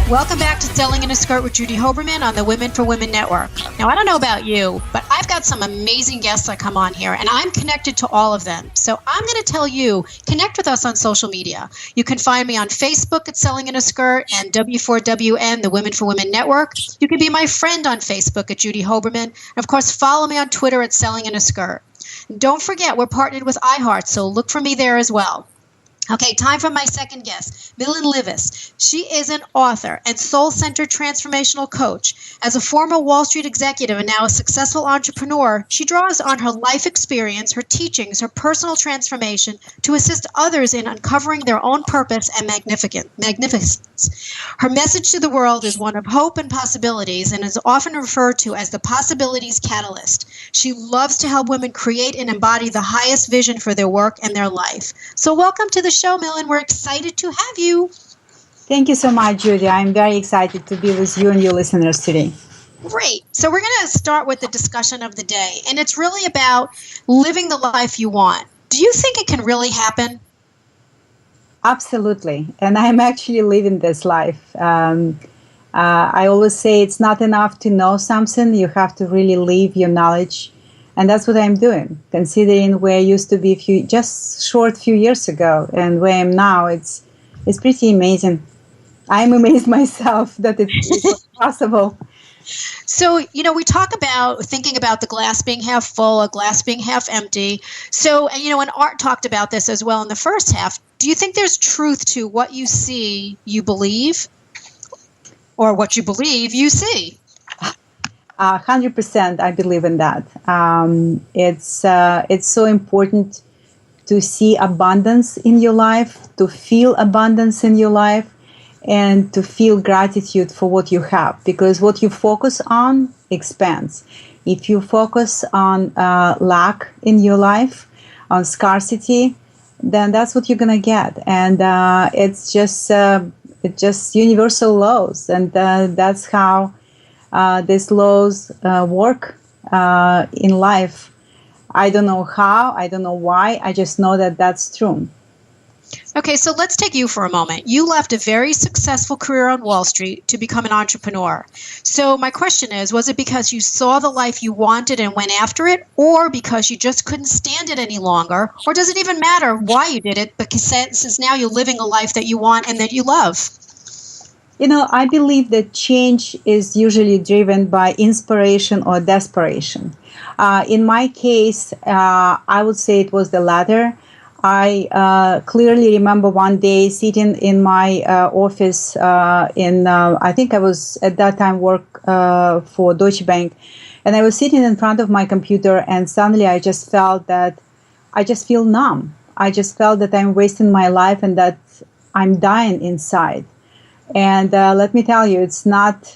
Welcome back to Selling in a Skirt with Judy Hoberman on the Women for Women Network. Now, I don't know about you, but I've got some amazing guests that come on here, and I'm connected to all of them. So I'm going to tell you, connect with us on social media. You can find me on Facebook at Selling in a Skirt and W4WN, the Women for Women Network. You can be my friend on Facebook at Judy Hoberman. And of course, follow me on Twitter at Selling in a Skirt. Don't forget, we're partnered with iHeart, so look for me there as well. Okay, time for my second guest, Millen Livis. She is an author and soul-centered transformational coach. As a former Wall Street executive and now a successful entrepreneur, she draws on her life experience, her teachings, her personal transformation to assist others in uncovering their own purpose and magnificence. Her message to the world is one of hope and possibilities and is often referred to as the possibilities catalyst. She loves to help women create and embody the highest vision for their work and their life. So welcome to the show, Millen. We're excited to have you. Thank you so much, Judy. I'm very excited to be with you and your listeners today. Great. So we're going to start with the discussion of the day, and it's really about living the life you want. Do you think it can really happen? Absolutely. And I'm actually living this life. I always say it's not enough to know something. You have to really live your knowledge. And that's what I'm doing, considering where I used to be just short few years ago and where I am now. It's pretty amazing. I'm amazed myself that it was possible. So, we talk about thinking about the glass being half full, a glass being half empty. So, and Art talked about this as well in the first half. Do you think there's truth to what you see, you believe, or what you believe, you see? 100%, I believe in that. It's so important to see abundance in your life, to feel abundance in your life, and to feel gratitude for what you have. Because what you focus on expands. If you focus on lack in your life, on scarcity, then that's what you're gonna get. And it's just universal laws, and that's how these laws work in life. I don't know how, I don't know why, I just know that that's true. Okay, so let's take you for a moment. You left a very successful career on Wall Street to become an entrepreneur. So my question is, was it because you saw the life you wanted and went after it, or because you just couldn't stand it any longer? Or does it even matter why you did it, because since now you're living a life that you want and that you love? I believe that change is usually driven by inspiration or desperation. In my case, I would say it was the latter. I clearly remember one day sitting in my office I think I was at that time work for Deutsche Bank, and I was sitting in front of my computer, and suddenly I just felt that I just feel numb. I just felt that I'm wasting my life and that I'm dying inside. And let me tell you, it's not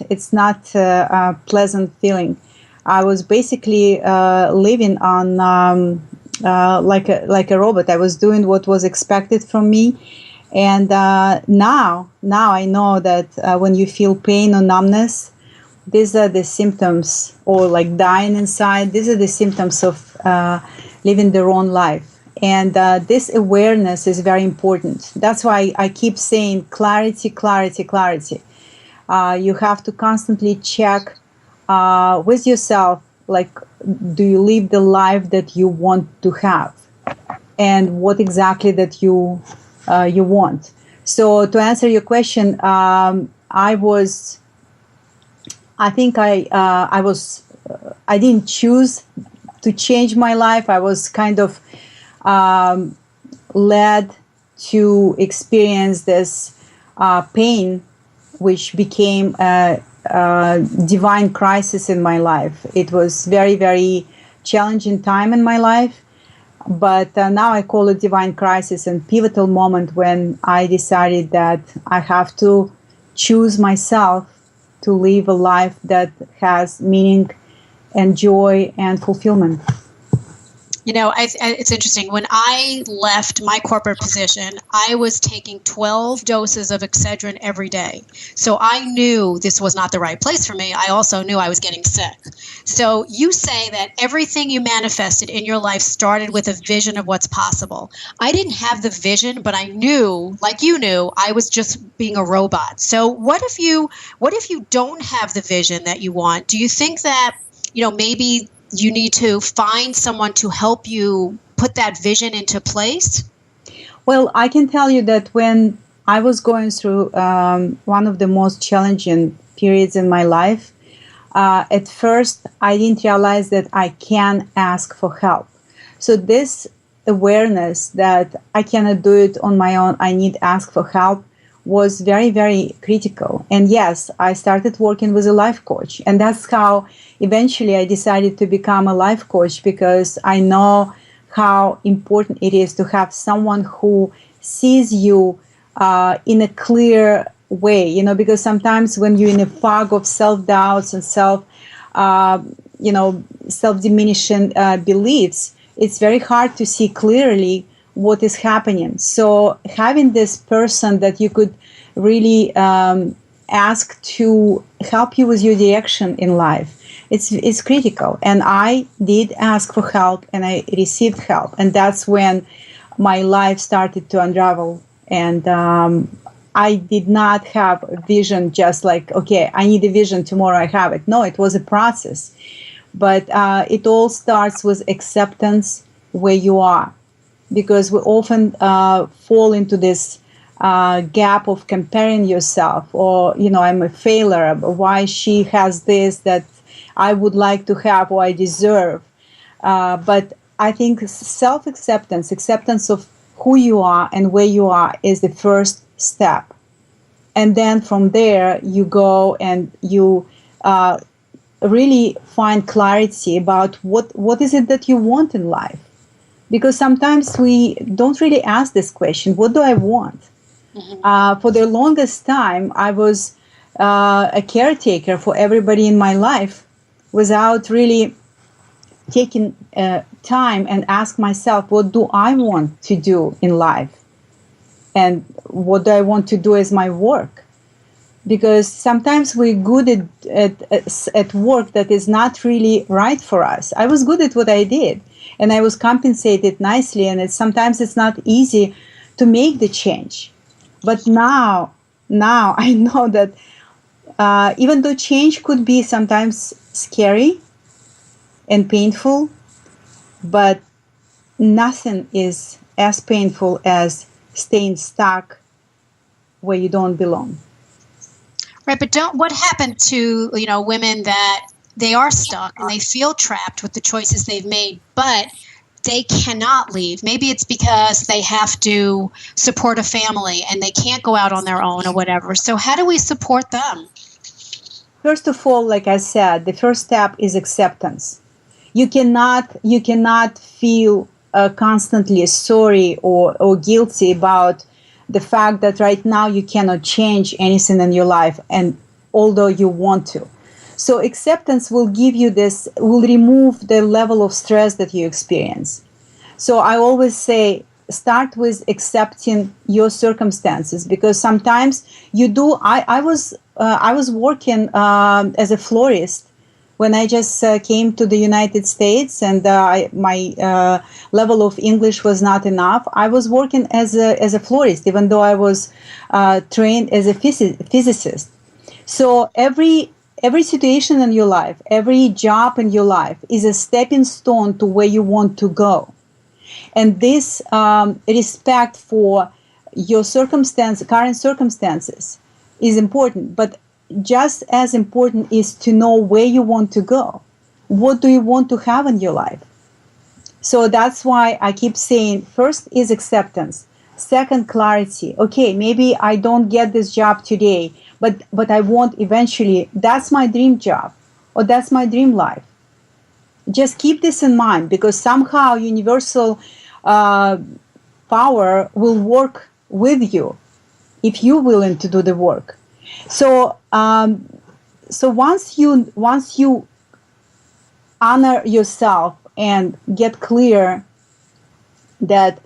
a pleasant feeling. I was basically living on like a robot. I was doing what was expected from me, and now I know that when you feel pain or numbness, these are the symptoms, or like dying inside. These are the symptoms of living the wrong life. And this awareness is very important. That's why I keep saying clarity, clarity, clarity. You have to constantly check with yourself, like, do you live the life that you want to have? And what exactly that you want? So to answer your question, I didn't choose to change my life. I was kind of led to experience this pain, which became a divine crisis in my life. It was very, very challenging time in my life, but now I call it divine crisis, and pivotal moment when I decided that I have to choose myself to live a life that has meaning and joy and fulfillment. It's interesting. When I left my corporate position, I was taking 12 doses of Excedrin every day. So I knew this was not the right place for me. I also knew I was getting sick. So you say that everything you manifested in your life started with a vision of what's possible. I didn't have the vision, but I knew, like you knew, I was just being a robot. So what if you don't have the vision that you want? Do you think that, maybe you need to find someone to help you put that vision into place? Well, I can tell you that when I was going through one of the most challenging periods in my life, at first I didn't realize that I can ask for help. So this awareness that I cannot do it on my own, I need to ask for help, was very, very critical. And yes, I started working with a life coach. And that's how eventually I decided to become a life coach, because I know how important it is to have someone who sees you in a clear way, because sometimes when you're in a fog of self-doubts and self-diminishing beliefs, it's very hard to see clearly what is happening. So having this person that you could really ask to help you with your direction in life, it's critical. And I did ask for help, and I received help, and that's when my life started to unravel. And I did not have a vision just like, okay, I need a vision, tomorrow I have it. No, it was a process. But it all starts with acceptance where you are, because we often fall into this gap of comparing yourself, or, I'm a failure, why she has this that I would like to have, or I deserve. But I think acceptance of who you are and where you are is the first step. And then from there, you go and you really find clarity about what is it that you want in life. Because sometimes we don't really ask this question, what do I want? Mm-hmm. For the longest time, I was a caretaker for everybody in my life without really taking time and ask myself, what do I want to do in life? And what do I want to do as my work? Because sometimes we're good at work that is not really right for us. I was good at what I did, and I was compensated nicely, and sometimes it's not easy to make the change. But now I know that even though change could be sometimes scary and painful, but nothing is as painful as staying stuck where you don't belong. Right, but what happened to women that they are stuck and they feel trapped with the choices they've made, but they cannot leave? Maybe it's because they have to support a family and they can't go out on their own or whatever. So how do we support them? First of all, like I said, the first step is acceptance. You cannot feel constantly sorry or guilty about the fact that right now you cannot change anything in your life, and although you want to. So acceptance will remove the level of stress that you experience. So I always say, start with accepting your circumstances, because sometimes you do. I was working as a florist when I just came to the United States, and my level of English was not enough. I was working as a florist, even though I was trained as a physicist. So every situation in your life, every job in your life is a stepping stone to where you want to go. And this respect for your current circumstances is important. But just as important is to know where you want to go. What do you want to have in your life? So that's why I keep saying, first is acceptance. Second, clarity. Okay, maybe I don't get this job today, but I want eventually, that's my dream job, or that's my dream life. Just keep this in mind, because somehow universal power will work with you if you're willing to do the work. So once you honor yourself and get clear that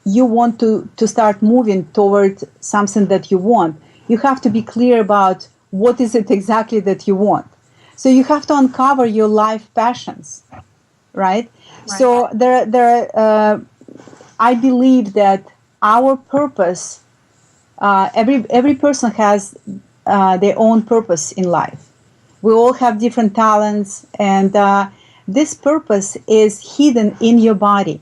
you want to start moving toward something that you want, you have to be clear about what is it exactly that you want. So you have to uncover your life passions, right? So I believe that our purpose, every person has their own purpose in life. We all have different talents, and this purpose is hidden in your body.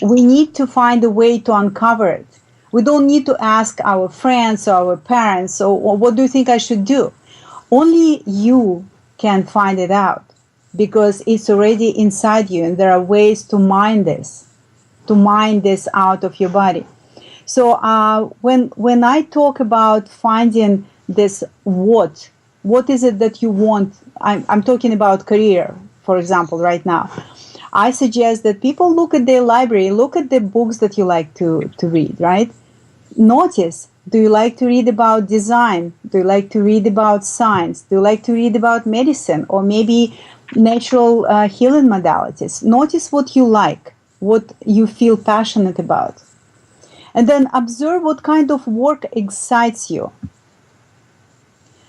We need to find a way to uncover it. We don't need to ask our friends or our parents, or what do you think I should do? Only you can find it out, because it's already inside you, and there are ways to mine this out of your body. So when I talk about finding this, what is it that you want? I'm talking about career, for example, right now. I suggest that people look at their library, look at the books that you like to read, right? Notice, do you like to read about design? Do you like to read about science? Do you like to read about medicine, or maybe natural healing modalities? Notice what you like, what you feel passionate about. And then observe what kind of work excites you.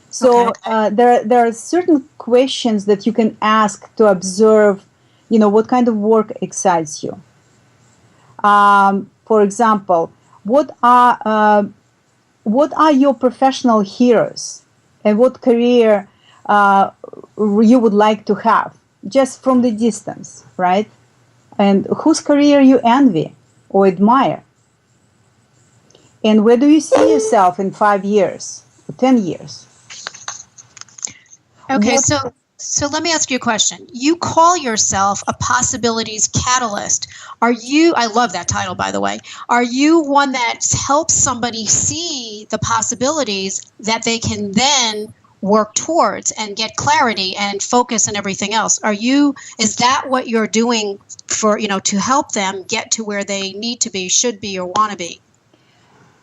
So there are certain questions that you can ask to observe, what kind of work excites you. For example, what are your professional heroes, and what career you would like to have, just from the distance, right? And whose career you envy or admire. And where do you see yourself in 5 years or 10 years? Okay, so let me ask you a question. You call yourself a possibilities catalyst. I love that title, by the way. Are you one that helps somebody see the possibilities that they can then work towards and get clarity and focus and everything else? Is that what you're doing for, to help them get to where they need to be, should be, or want to be?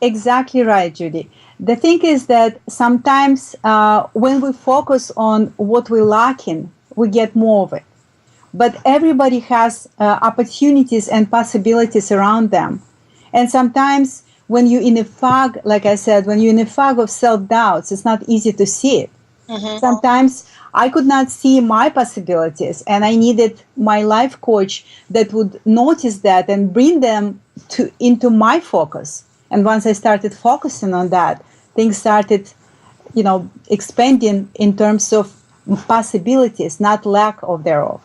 Exactly right, Judy. The thing is that sometimes when we focus on what we're lacking, we get more of it. But everybody has opportunities and possibilities around them. And sometimes when you're in a fog, like I said, when you're in a fog of self-doubts, it's not easy to see it. Mm-hmm. Sometimes I could not see my possibilities, and I needed my life coach that would notice that and bring them into my focus. And once I started focusing on that, things started, expanding in terms of possibilities, not lack of thereof.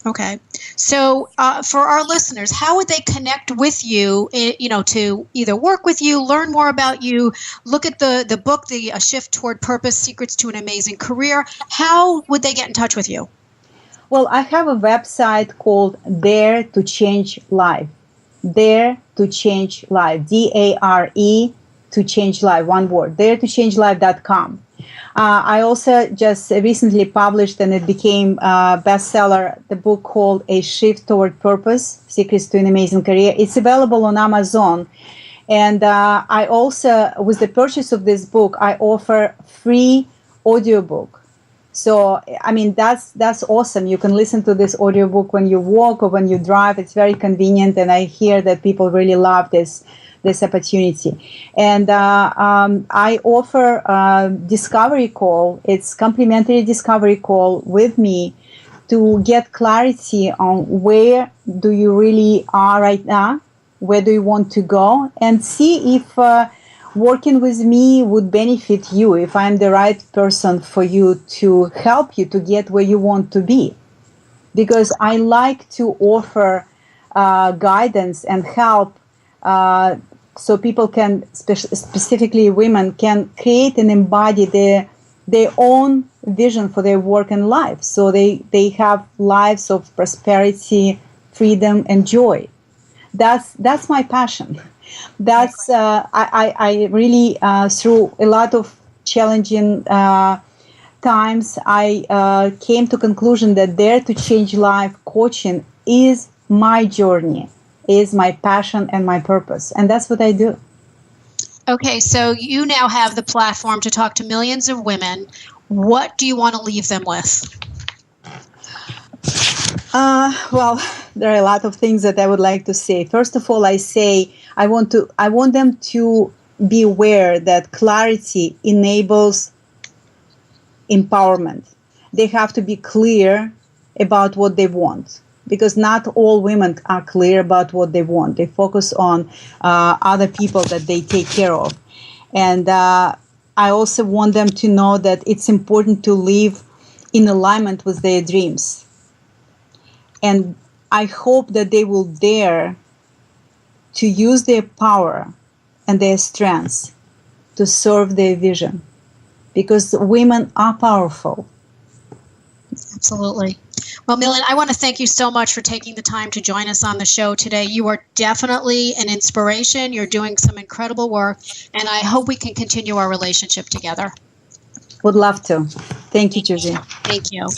Okay. So for our listeners, how would they connect with you, to either work with you, learn more about you, look at the book, A Shift Toward Purpose, Secrets to an Amazing Career? How would they get in touch with you? Well, I have a website called Dare to Change Life. Dare to Change Life. DARE to Change Life. One word. DareToChangeLife.com. I also just recently published, and it became a bestseller, the book called A Shift Toward Purpose, Secrets to an Amazing Career. It's available on Amazon. And I also, with the purchase of this book, I offer free audiobook. So, that's awesome. You can listen to this audiobook when you walk or when you drive. It's very convenient, and I hear that people really love this opportunity. And I offer a discovery call. It's complimentary discovery call with me to get clarity on where do you really are right now, where do you want to go, and see if working with me would benefit you, if I'm the right person for you to help you to get where you want to be. Because I like to offer guidance and help so people can, specifically women, can create and embody their own vision for their work and life. So they have lives of prosperity, freedom, and joy. That's my passion. That's I really through a lot of challenging times, I came to conclusion that Dare to Change Life coaching is my journey, is my passion and my purpose, and that's what I do. Okay, so you now have the platform to talk to millions of women. What do you want to leave them with? Well, there are a lot of things that I would like to say. First of all, I want them to be aware that clarity enables empowerment. They have to be clear about what they want, because not all women are clear about what they want. They focus on other people that they take care of. And I also want them to know that it's important to live in alignment with their dreams. And I hope that they will dare to use their power and their strengths to serve their vision, because women are powerful. Absolutely. Well, Millen, I want to thank you so much for taking the time to join us on the show today. You are definitely an inspiration. You're doing some incredible work, and I hope we can continue our relationship together. Would love to. Thank you, Judy. Thank you.